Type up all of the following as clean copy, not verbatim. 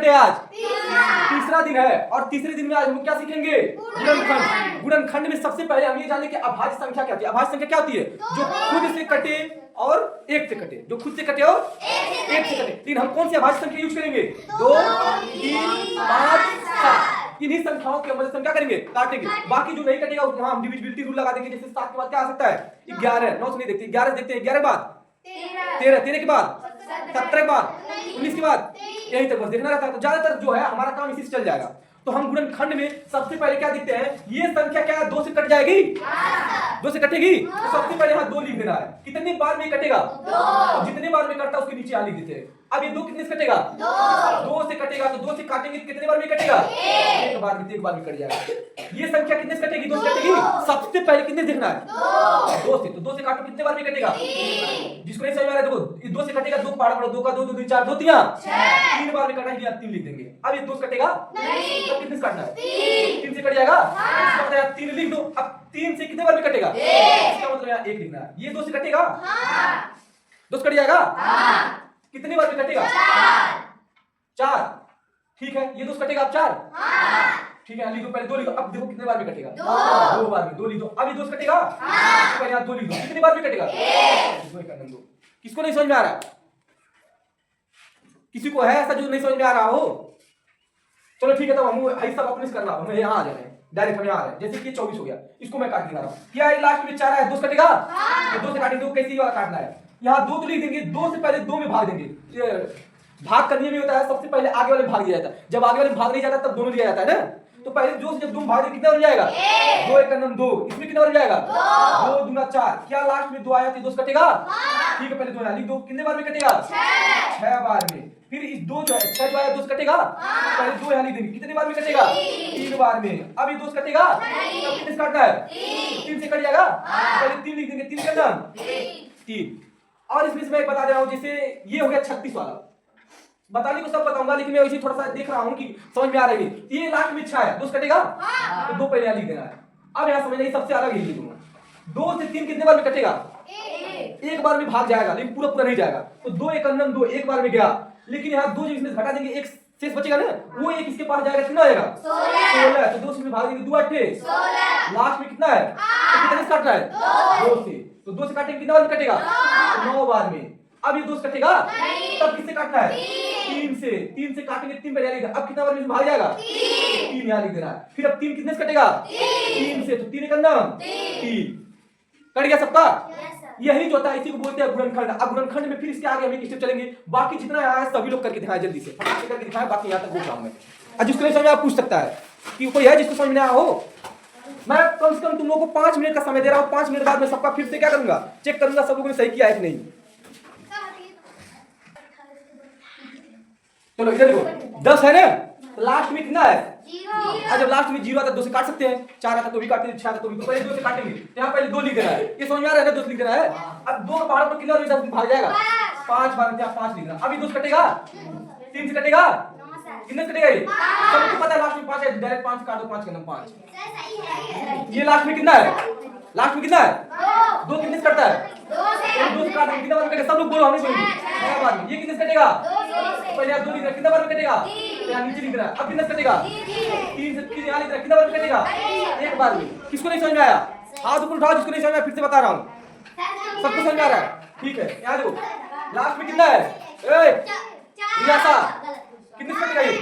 Day है आज? तीसरा दिन है। और तीसरे दिन में आज हम क्या सीखेंगे? गुणनखंड। गुणनखंड में सबसे पहले हम ये जानें कि अभाज्य संख्या क्या होती है। अभाज्य संख्या क्या होती है? जो खुद से कटे और एक से कटे, जो खुद से कटे और एक से कटे। लेकिन हम कौन सी अभाज्य संख्या यूज करेंगे? 2, 3, 5, 7। इन्हीं संख्याओं के मदद से क्या करेंगे? काटेंगे। बाकी जो नहीं कटेगा उसमें हम डिविजिबिलिटी रूल लगा देंगे। जैसे 7 के बाद क्या आ सकता है? 11। 9 से नहीं देखते, 11 देखते हैं। 11 के बाद 13, 13 के बाद 17 के बाद 19 के बाद यही तक बस देखना रहता है। तो ज्यादातर जो है हमारा काम इसी से चल जाएगा। तो हम गुणनखंड में सबसे पहले क्या देखते हैं? ये संख्या क्या है? 2 से कट जाएगी? 2 से कटेगी? तो सबसे पहले यहाँ 2 लिख देना है। कितनी बार में कटेगा? 2। जितने बार में कटता है उसके नीचे यहाँ लिख देते हैं। अब ये 2 कितने से कटेगा? 2 से कटेगा। तो 2 से काटेंगे कितने बार में कटेगा? एक बार में, एक बार में कट जाएगा। ये संख्या कितने से कटेगी? 2 से कटेगी। सबसे पहले कितने देखना है? 2 से। तो 2 से काटो कितने बार में कटेगा? जिसको नहीं समझ में आ रहा है देखो, 2 से कटेगा, 2 पहाड़ पड़ो, 2 का 2, 2 दूनी 4, 2 3 3 बार में कटा है, 3 लिख देंगे। अब ये 2 से कटेगा नहीं, तो कितने से काटना है? 3 से कट जाएगा। इसका मतलब है 3 लिख दो। अब 3 से कितने बार में कटेगा? इसका मतलब है 1 लिखना है। ये 2 से कटेगा? 2 से कट जाएगा? कितनी बार में कटेगा? 4। ठीक है, ये 2 से कटेगा अब 4। ठीक है, लिख दो पहले 2 लिख दो। अब देखो कितने बार में कटेगा? 2 बार में। 2 लिख दो। अब ये 2 से कटेगा? पहले यहाँ 2 लिख दो। कितनी बार में कटेगा? 2। किसको नहीं समझ में आ रहा? किसी को है ऐसा जो नहीं समझ में आ रहा हो? चलो ठीक है, तब हम ऐसा अपने से करना, हम यहाँ आ जा रहे हैं, डायरेक्ट हम यहाँ आ रहे हैं। जैसे कि 24 हो गया, इसको मैं काट दिखा रहा हूँ। क्या लास्ट में 4 है? 2 से कटेगा? तो 2 से काटेंगे। 2 कैसी वाला काटना है? यहाँ 2 तो लिख देंगे, 2 से पहले 2 में भाग देंगे। भाग करने में होता है सबसे पहले आगे वाले भाग दिया जाता है। जब आगे वाले भाग नहीं जाता तब दोनों दिया जाता है ना। तो पहले 2 से जब 2 भाग कितना हो जाएगा? 2 1 2। इसमें कितना हो जाएगा? 2 दूना 4। क्या लास्ट में 2 आया तो 2 से कटेगा? ठीक है, पहले 2 यहाँ लिख दो। कितने बार में कटेगा? 6 बार में। फिर इस 2 जो है 6 जो आया 2 से कटेगा? पहले 2 यहाँ लिख देंगे। कितने बार में कटेगा? 3 बार में। अब ये 2 से कटेगा? अब कितने से काटना है? 3 से कट जाएगा। पहले 3 लिख देंगे। 3 का नाम 3। और इसमें मैं बता दे रहा हूँ, जैसे ये हो गया 36 वाला। बताने को सब बताऊंगा, लेकिन मैं वैसे थोड़ा सा देख रहा हूँ कि समझ में आ रहा है। ये लास्ट में 6 है, 2 से कटेगा? तो 2 पहले यहाँ लिख देना है। अब यहाँ समझना, सबसे अलग ही लिख दूंगा। 2 से 3 कितने बार में कटेगा? एक बार में भाग जाएगा, लेकिन पूरा पूरा नहीं जाएगा। तो 2 1 2 एक बार में गया। लेकिन यहाँ 2 जब इसमें घटा देंगे, एक शेष बचेगा ना, वो एक इसके पास जाएगा। कितना आएगा? 16। तो 2 से भाग देंगे, 2 8 16। लास्ट में कितना है? तो कितने से काटना है? 2 से। तो 2 से काटेंगे कितना बार में कटेगा? 9 बार में। अब ये 2 से कटेगा? तब किससे काटना है? 3 से। 3 से काटेंगे, 3 पहले लिख देना। अब कितना बार में भाग जाएगा? 3 यहाँ लिख देना है। फिर अब 3 कितने से कटेगा? 3 से। तो 3 1 3 कट गया सबका। यही जो होता है, इसी को बोलते हैं गुणनखंड। अब गुणनखंड में फिर इसके आगे हम एक स्टेप चलेंगे। बाकी जितना यहाँ है सभी लोग करके दिखाएं, जल्दी से फटाफट करके दिखाएं। बाकी यहाँ तक बोल रहा हूं मैं। अब जिसको नहीं समझ आप पूछ सकता है कि कोई है जिसको समझ में आया हो। मैं कम से कम तुम लोगों को 5 मिनट का समय दे रहा हूँ। 5 मिनट बाद में सबका फिर से क्या करूंगा? चेक करूंगा सब लोगों ने सही किया है कि नहीं। चलो इधर देखो, 10 है ना, तो लास्ट में कितना है? 0। जब लास्ट में 0 आता है 2 से काट सकते हैं। 4 आता तो भी काटेंगे, 6 आता तो भी। तो पहले 2 से काटेंगे। यहाँ पहले 2 लिख देना है। ये समझ में आ रहा है ना? 2 लिख देना है। अब 2 पहाड़ पर कितना बार भाग जाएगा? 5 बार में। 5 लिखना। अभी 2 से कटेगा? 3 से कटेगा? कितने से कटेगा? ये सबको पता है लास्ट में 5 है, डायरेक्ट 5 काट दो। 5 का नाम 5। ये लास्ट में कितना है? लास्ट में कितना है? 2 कितने से कटता है? 2 से काट दो। कितना बार में कटेगा? सब लोग बोलो, हम नहीं बोलेंगे। 6 बार में। ये कितने से कटेगा? पहले 2 लिख रहा। कितना बार में कटेगा? यहाँ नीचे लिख रहा है। अब कितना से कटेगा? 3 से। फिर यहाँ लिख रहा है। कितना बार में कटेगा? 1 बार में। किसको नहीं समझ में आया? हाथ ऊपर उठाओ जिसको नहीं समझ में आया। फिर से बता रहा हूँ, सबको समझ में आ रहा है? ठीक है, यहाँ देखो लास्ट में कितना है? 4 कितने से कटेगा? ये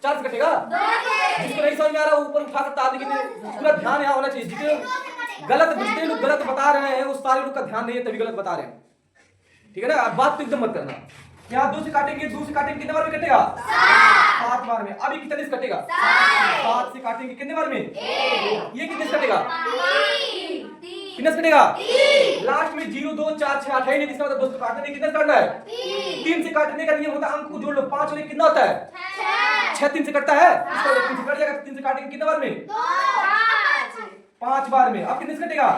4 से कटेगा। जिसको नहीं समझ में आ रहा ऊपर उठा सकता है, लेकिन पूरा ध्यान यहाँ होना चाहिए। जितने गलत जितने लोग गलत बता रहे हैं उस सारे लोग का ध्यान नहीं है, तभी गलत बता रहे हैं। ठीक है ना? अब बात तो एकदम मत करना। यहाँ 2 से काटेंगे, 2 से काटेंगे कितने बार में कटेगा? 7 बार में। अभी कितने से कटेगा? 7 से काटेंगे कितने बार में? ये कितने से कटेगा? कितने से कटेगा? लास्ट में 0 2 4 6 8 है नहीं, इसका मतलब 2 से काटने नहीं। कितने से काटना है? 3 से काटने का नियम होता है, अंक को जोड़ लो। 5 और 1 कितना होता है? 6 3 से कटता है। इसका 3 से कट जाएगा। 3 से काटेंगे कितने बार में? 5 बार में। अब कितने से कटेगा?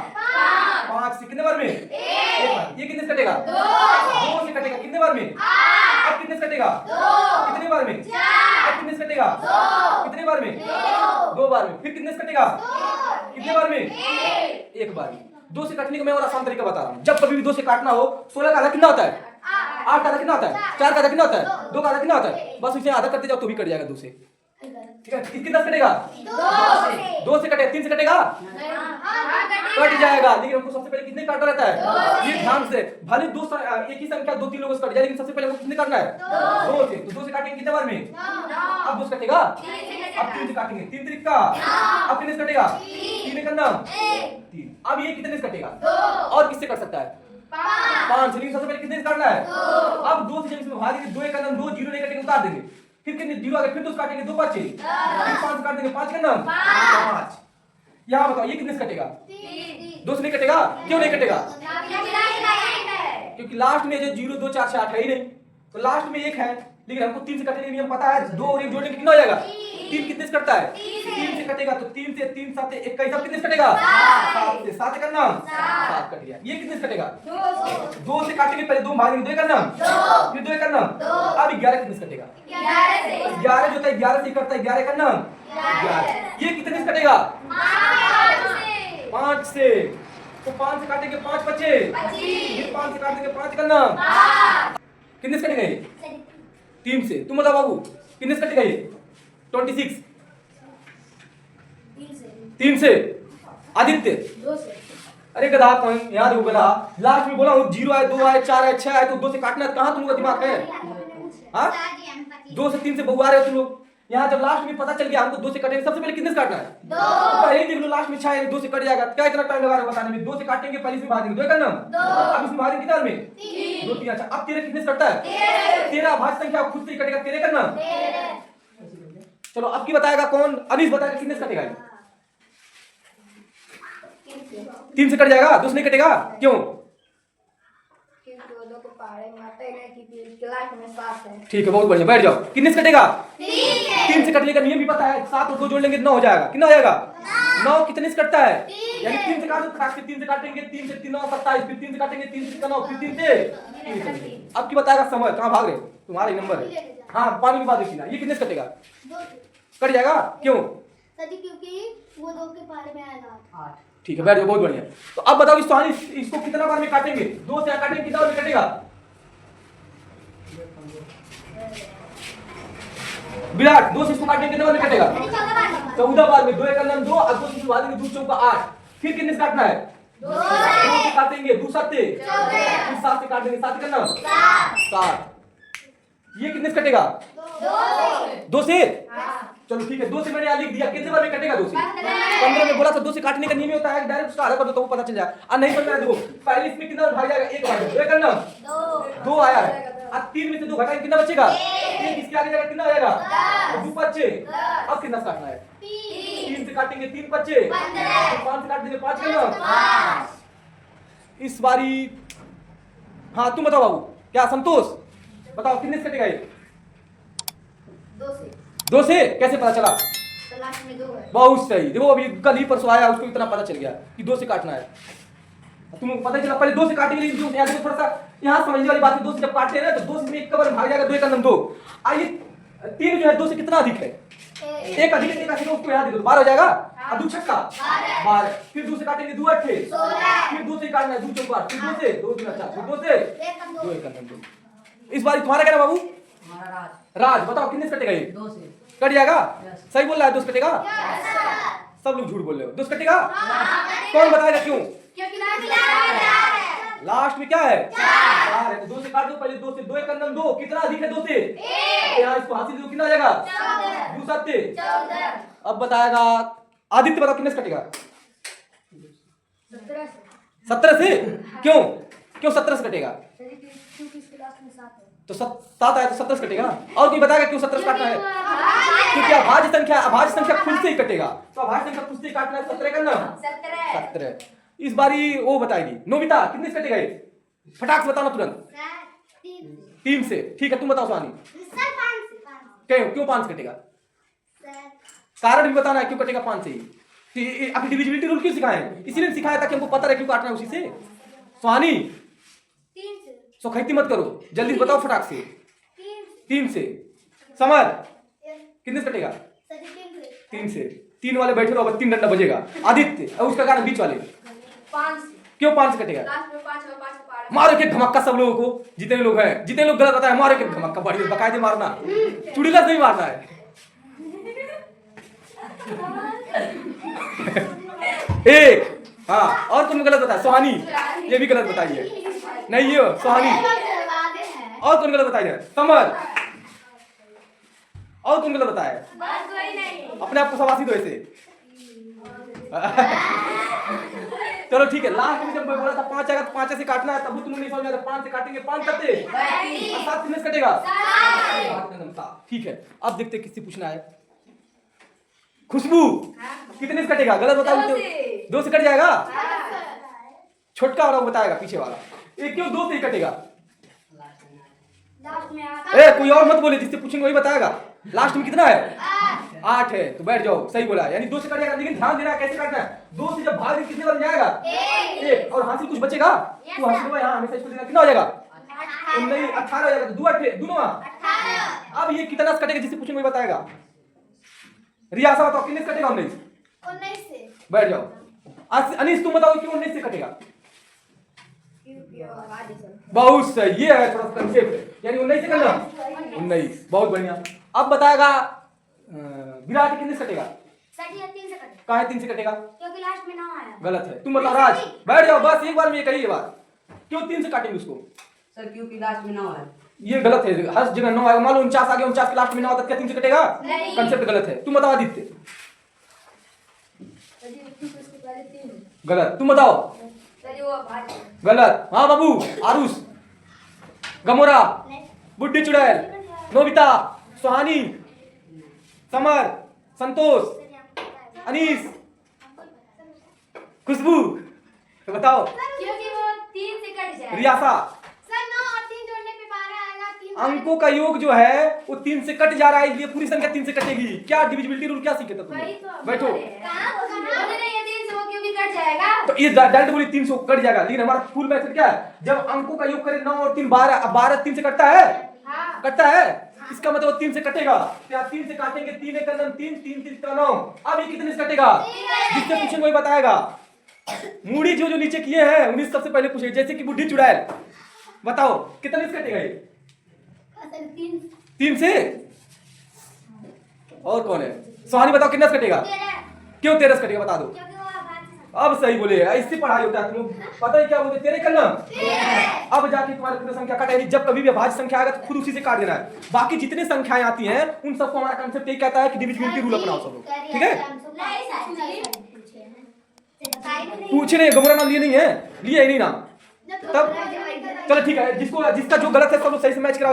5 से। कितने बार में? 1 बार। ये कितने से कटेगा? 2 से कटेगा। कितने बार में? अब कितने से कटेगा? कितने बार में? अब कितने से कटेगा? कितने बार में? 2 बार में। फिर कितने से कटेगा? कितने बार में? 1 बार में। 2 से कटने का मैं और आसान तरीका बता रहा हूँ। जब कभी भी 2 से काटना हो, 16 का आधा कितना होता है? 8 का आधा कितना होता है? 4 का आधा कितना होता है? 2 का आधा कितना होता है? बस उसे आधा करते जाओ तो भी कट जाएगा 2 से। ठीक है, कितना से कटेगा? 2 से कटेगा, 3 से कटेगा? कट जाएगा। लेकिन हमको सबसे पहले कितने काटना रहता है? ये ध्यान से, भले एक ही संख्या 2-3 लोगों से कट जाए, लेकिन सबसे पहले हमको कितने काटना है? 2 से। तो 2 से काटेंगे कितने बार में? अब 2 से कटेगा, अब 3 से काटेंगे, 3 त्रिक का, अब कितने से कटेगा? 3 का नाम 3। अब ये कितने से कटेगा? और किससे कट सकता है? 5 से। लेकिन सबसे पहले कितने से काटना है? अब 2 से जब इसमें भाग देंगे, 2 का नाम 2, 0 नहीं कटेंगे, उतार देंगे। फिर कितने 0 आ गए, फिर 2 काटेंगे, 2 5 फिर 5 काट देंगे, 5 का नाम 5। यहाँ बताओ ये कितने से कटेगा? 2 से नहीं कटेगा। क्यों नहीं कटेगा? क्योंकि लास्ट में जो 0 2 4 6 8 है ही नहीं, तो लास्ट में 1 है। लेकिन हमको 3 से कटने का नियम पता है, 2 और 1 जोड़ने कितना हो जाएगा? 3 कितने से कटता है? 3 से कटेगा। तो 3 से 3 7 1 का हिसाब कितने से कटेगा? 7 से। 7 का नाम 7 कट गया। ये कितने से कटेगा? 2 से काटेंगे, पहले 2 भागेंगे, 2 का नाम फिर 2 का नाम। अब 11 कितने से कटेगा? 11 जो होता है 11 से करता है, 11 का नाम 11। ये कितने से कटेगा? 5 से। तो 5 से काटेंगे, 5 बचे, फिर 5 से काटेंगे, 5 का नाम कितने से कटेगा? ये 3 से। तुम बताओ बाबू कितने से कटेगा? ये 26। 3 से। आदित्य 2 से। अरे गधा, याद हो गधा, लास्ट में बोला हूँ 0 आए, 2 आए, 4 आए, 6 आए, तो 2 से काटना है। कहाँ तुम लोग दिमाग है? हाँ, 2 से 3 से बहुआ रहे हो तुम लोग। यहाँ जब लास्ट में पता चल गया हमको 2 से कटेंगे, सबसे पहले कितने से काटना है? 2। तो पहले ही देख लो, लास्ट में 6 है, 2 से कट जाएगा। क्या इतना टाइम लगा रहे हो बताने में? 2 से काटेंगे, पहले से भागेंगे, 2 का नाम 2। अब इसमें भागेंगे कितना में? 3 2 3। अच्छा, अब 13 कितने से कटता है? 13 भाज्य संख्या खुद से ही कटेगा, 13 का नाम। चलो अब की बताएगा कौन? अनीस बताएगा कितने से कटेगा? 3 से कट जाएगा, 2 से नहीं कटेगा। क्यों? ठीक है, बहुत बढ़िया, बैठ जाओ। कितने से कटेगा? 3 से कटने का नियम भी पता है। 7 और 2 जोड़ लेंगे 9 हो जाएगा। कितना हो जाएगा? 9 कितने से कटता है? यानी 3 से काटो, 3 से काटेंगे, 3 से 3 9 27, फिर 3 से काटेंगे, 3 से 9, फिर 3 से। अब की बताएगा समय। कहाँ भाग रहे? तुम्हारा ही नंबर है। हाँ, पानी की बात देखी ना। ये कितने से कटेगा? कट जाएगा। क्यों? क्योंकि वो 2 के पारे में आएगा 8। ठीक है, बैठ जाओ, बहुत बढ़िया। तो अब बताओ इसको कितना बार में काटेंगे? 2 से काटेंगे, कितना बार में कटेगा? विराट 2 से इसको काटेंगे, कितने बार में कटेगा? 14 बार में। 2 का नाम 2 और 2 से भागेंगे, 2 चौका 8। फिर कितने से काटना है? 2 से काटेंगे, 2 7 फिर 7 से काटेंगे, 7 का नाम 7। ये कितने से कटेगा? 2 से। चलो ठीक है, 2 से मैंने यहाँ लिख दिया। कितने बार में कटेगा? 2 से 15 में। बोला था 2 से काटने का नियम होता है डायरेक्ट उसका आधा कर दो तो वो पता चल जाए। और नहीं बनना है, देखो पहले इसमें कितना भाग जाएगा? 1 बार में। 2 का नाम 2 आया है। अब 3 में से 2 घटाएंगे, कितना बचेगा? 1। इसके आगे जाएगा, कितना आ जाएगा? 2 बचे। अब कितना काटना है? 3 से काटेंगे, 3 बचे, 5 से काट देंगे, 5 का नाम। इस बारी हाँ तुम बताओ बाबू, क्या संतोष बताओ कितने से कटेगा? ये 2 से। 2 से कैसे पता चला? तो लास्ट में 2 है। बहुत सही। देखो अभी कल ही परसों आया, उसको इतना पता चल गया कि 2 से काटना है। तुमको पता चला पहले 2 से काटेंगे, लेकिन यहाँ देखो थोड़ा सा यहाँ समझने वाली बात है। 2 से जब काटते हैं ना तो 2 से एक कवर भाग जाएगा, 2 का नाम 2। आइए 3 जो है 2 से कितना अधिक है? 1 अधिक है, 1 अधिक है, उसको यहाँ देखो 12 हो जाएगा। और 2 छक्का 12। फिर 2 से काटेंगे, 2 8 फिर 2 से काटना है, 2 चौका 8, फिर 2 से 2 3 4, फिर 2 से 2 का नाम 2। इस बार तुम्हारा क्या बाबू? राज बताओ कितने से कटेगा? ये 2 से कट जाएगा। सही बोल रहा है, 2 से कटेगा। सब लोग झूठ बोल रहे हो। 2 से कटेगा। कौन बताएगा क्यों? लास्ट में क्या है? 4 है। तो 2 से काट दो पहले। 2 से 2 का नाम 2 कितना अधिक है? 2 से। तो यहाँ इसको हासिल दो, कितना आ जाएगा? 2 7 14। अब बताएगा आदित्य, बताओ कितने से कटेगा? 17 से। क्यों 17 से कटेगा? क्योंकि इसके लास्ट में 7 है। तो 7 आया तो 17 से कटेगा। और कोई बताएगा क्यों 17 से काटना है? क्योंकि अभाज्य संख्या खुद से ही कटेगा। तो अभाज्य संख्या खुद से ही काटना है। 17 का नाम 17। इस बारी वो बताएगी नोबिता कितने से कटेगा? ये फटाक से बताना तुरंत। 3 से। ठीक है, तुम बताओ स्वानी। क्यों 5 से कटेगा? कारण भी बताना है क्यों कटेगा 5 से। आपकी डिविजिबिलिटी रूल क्यों सिखाए? इसीलिए सिखाया था कि हमको पता रहे क्यों काटना है उसी से। स्वानी 3 से। सोखैती मत करो, जल्दी बताओ फटाक से। 3 से। समर कितने से कटेगा? 3 से। 3 वाले बैठे रहो, अब 3 डंडा बजेगा। आदित्य और उसका कारण बीच वाले 5 से। क्यों 5 से कटेगा? लास्ट में 5 और 5 पार मारो एक धमक्का सब लोगों को, जितने लोग हैं, जितने लोग गलत बताए मारो एक धमक्का, बड़ी बकायदे मारना, चुड़ीला से ही मारना है। एक हाँ, और तुमने गलत बताया, सुहानी, ये भी गलत बताइए, नहीं ये सुहानी, और कौन गलत बताइए, समर, और कौन गलत बताया, अपने आप को सवासी दो ऐसे। चलो ठीक है, लास्ट में जब मैं बोला था 5 आएगा तो 5 से काटना है, तब तुम नहीं समझ रहे, 5 से काटेंगे, 5 करते 7 कितने से कटेगा, 7। ठीक है, अब देखते किससे पूछना है। खुशबू कितने से कटेगा, गलत बताओ, 2 से कट जाएगा, छोटका वाला बताएगा, पीछे वाला, ये क्यों 2 से ही कटेगा, कोई और मत बोले, जिससे पूछेंगे वही बताएगा। लास्ट में कितना है, 8 है, तो बैठ जाओ, सही बोला, यानी 2 से कट जाएगा, लेकिन ध्यान देना कैसे काटना है, 2 से जब भाग कितने बन जाएगा, 1, और हासिल कुछ बचेगा, तो हासिल यहाँ हमेशा इसको देना, कितना हो जाएगा, 19, 18 हो जाएगा, तो 2 8 दोनों। अब ये कितना से कटेगा, जिससे पूछेंगे वही बताएगा। रियासा बताओ कितने से कटेगा, 19 से, बैठ जाओ। अनीस तुम बताओ क्यों 19 से कटेगा, बहुत सही, ये है थोड़ा कंसेप्ट, यानी 19 से करना, 19, बहुत बढ़िया। अब बताएगा विराट कितने से कटेगा, 3 से कटेगा, कहा है 3 से कटेगा, क्योंकि लास्ट में 9 आया, गलत है, तुम बताओ राज, बैठ जाओ, बस एक बार में ये कही ये बात, क्यों 3 से काटेंगे उसको, सर क्योंकि लास्ट में 9 है, ये गलत है, हर जगह 9 आएगा, मान लो 49 आ गया, 49 के लास्ट में 9 आता, क्या 3 से कटेगा, कंसेप्ट गलत है। तुम बताओ आदित्य, गलत, तुम बताओ, गलत, हाँ बाबू, आरुष, गमोरा, बुड्ढी चुड़ैल, नोबिता, सुहानी, समर, संतोष, अनीस, खुशबू, बताओ, क्योंकि वो 3 से कट जाएगा, रियासा, सर 9 और 3 जोड़ने पे 12 आएगा, 3 अंकों का योग जो है वो 3 से कट जा रहा है, इसलिए पूरी संख्या 3 से कटेगी। क्या डिविजिबिलिटी रूल क्या सीखे थे तुम, बैठो, कट जाएगा, तो ये डायरेक्ट बोली 3 से कट जाएगा, लेकिन हमारा फुल मेथड क्या है, जब अंकों का योग करें 9 और 3 12, अब 12 3 से कटता है, हाँ। कटता है, इसका मतलब 3 से कटेगा, तो 3 से काटेंगे, 3 एक 3 3 3 का 9, अब ये कितने से कटेगा, जिससे पूछेंगे वही बताएगा। मूड़ी जो जो नीचे किए हैं उन्हीं सबसे पहले पूछे, जैसे कि बुढ़ी चुड़ैल, बताओ कितने से कटेगा ये, 3 से, और कौन है, सुहानी बताओ कितना से कटेगा, क्यों 13 से कटेगा, बता दो, अब सही बोले, इससे पढ़ाई होता है, तुम पता है क्या बोलते, तेरे कलम, अब जाके तुम्हारी पूरी संख्या कटेगी, जब कभी भी अभाज्य संख्या आएगा तो खुद उसी से काट देना है, बाकी जितने संख्याएं आती हैं उन सबको हमारा कांसेप्ट यही कहता है कि डिविजिबिलिटी रूल अपनाओ सब लोग, ठीक है। पूछे नहीं, गमोरा नाम लिए नहीं है, लिए ही नहीं नाम, तब चलो ठीक है, जिसका जो गलत है सब लोग सही से मैच कराओ।